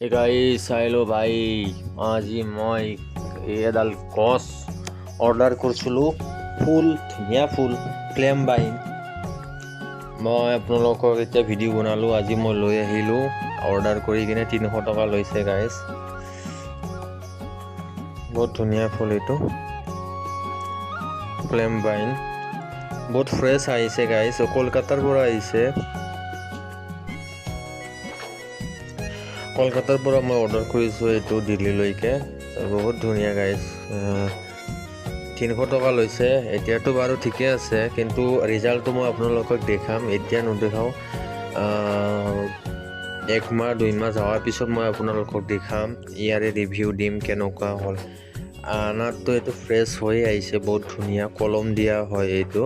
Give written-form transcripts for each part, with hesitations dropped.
গাইছ চাইলো ভাই আজি মই এডাল গছ অৰ্ডাৰ কৰিছিলোঁ ফুল ধুনীয়া ফুল ফ্লেম বাইন মই আপোনালোকক এতিয়া ভিডিঅ' বনালোঁ আজি মই লৈ আহিলোঁ অৰ্ডাৰ কৰি কিনে 300 টকা লৈছে গাইছ বহুত ধুনীয়া ফুল এইটো ফ্লেম বাইন বহুত ফ্ৰেছ আহিছে গাইছ কলকাতাৰ পৰা আহিছে কলকাতাৰ পৰা মই অৰ্ডাৰ কৰিছোঁ এইটো দিল্লীলৈকে বহুত ধুনীয়া গাইছ 300 টকা লৈছে এতিয়াতো বাৰু ঠিকে আছে কিন্তু ৰিজাল্টটো মই আপোনালোকক দেখাম এতিয়া নেদেখাওঁ 1 মাহ 2 মাহ যোৱাৰ পিছত মই আপোনালোকক দেখাম ইয়াৰে ৰিভিউ দিম কেনেকুৱা হ'ল আনাৰটো এইটো ফ্ৰেছ হৈ আহিছে বহুত ধুনীয়া কলম দিয়া হয় এইটো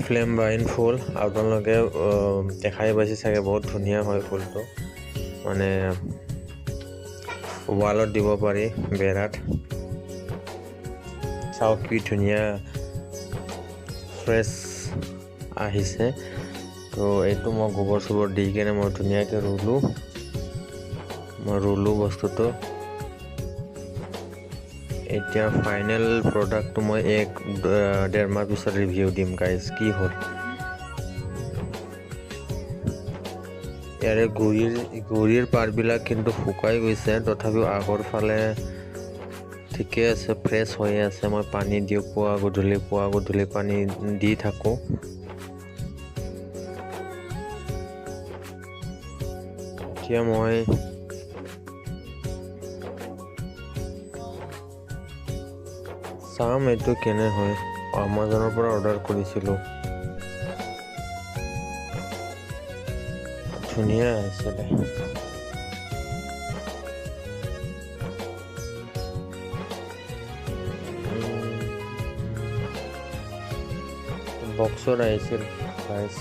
ফ্লেম বাইন ফুল আপোনালোকে দেখাই পাইছে চাগে বহুত ধুনীয়া হয় ফুলটো মানে ৱালত দিব পাৰি বেৰাত চাওক কি ধুনীয়া ফ্ৰেছ আহিছে তো এইটো মই গোবৰ চোবৰ দি কিনে মই ধুনীয়াকৈ ৰুলোঁ বস্তুটো এতিয়া ফাইনেল প্ৰডাক্টটো মই 1-1.5 মাহ পিছত ৰিভিউ দিম গাইজ কি হ'ল ইয়াৰে গুৰিৰ পাৰবিলাক কিন্তু শুকাই গৈছে তথাপিও আগৰ ফালে ঠিকে আছে ফ্ৰেছ হৈ আছে মই পানী দিওঁ পুৱা গধূলি পানী দি থাকোঁ এতিয়া মই চাম এইটো কেনে হয় আমাজনৰ পৰা অৰ্ডাৰ কৰিছিলোঁ ধুনীয়া আছিলে বক্সত আহিছিল গাইছ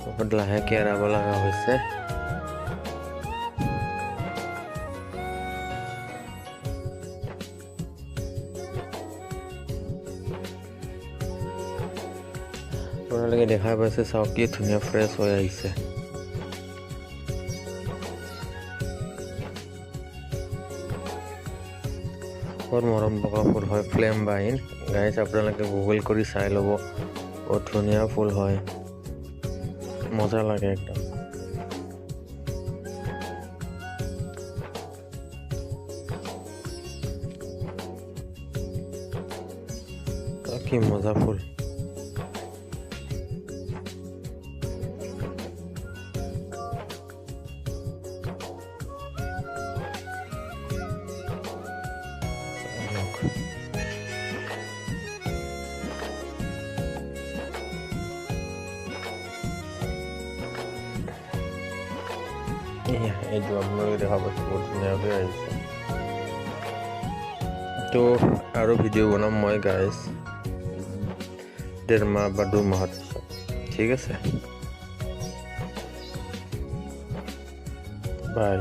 বহুত লাহেকৈ এৰাব লগা হৈছে আপোনালোকে দেখা পাইছে চাওক কি ধুনীয়া ফ্ৰেছ হৈ আহিছে বহুত মৰম লগা ফুল হয় ফ্লেম বাইন গাইছ আপোনালোকে গুগল কৰি চাই ল'ব বহুত ধুনীয়া ফুল হয় মজা লাগে একদম কি মজা ফুল এইটো আপোনালোকে দেখা পাইছে বহুত ধুনীয়াকৈ আহিছে তো আৰু ভিডিঅ' বনাম মই গাইছ 1.5 মাহ বা 2 মাহৰ পিছত ঠিক আছে বাই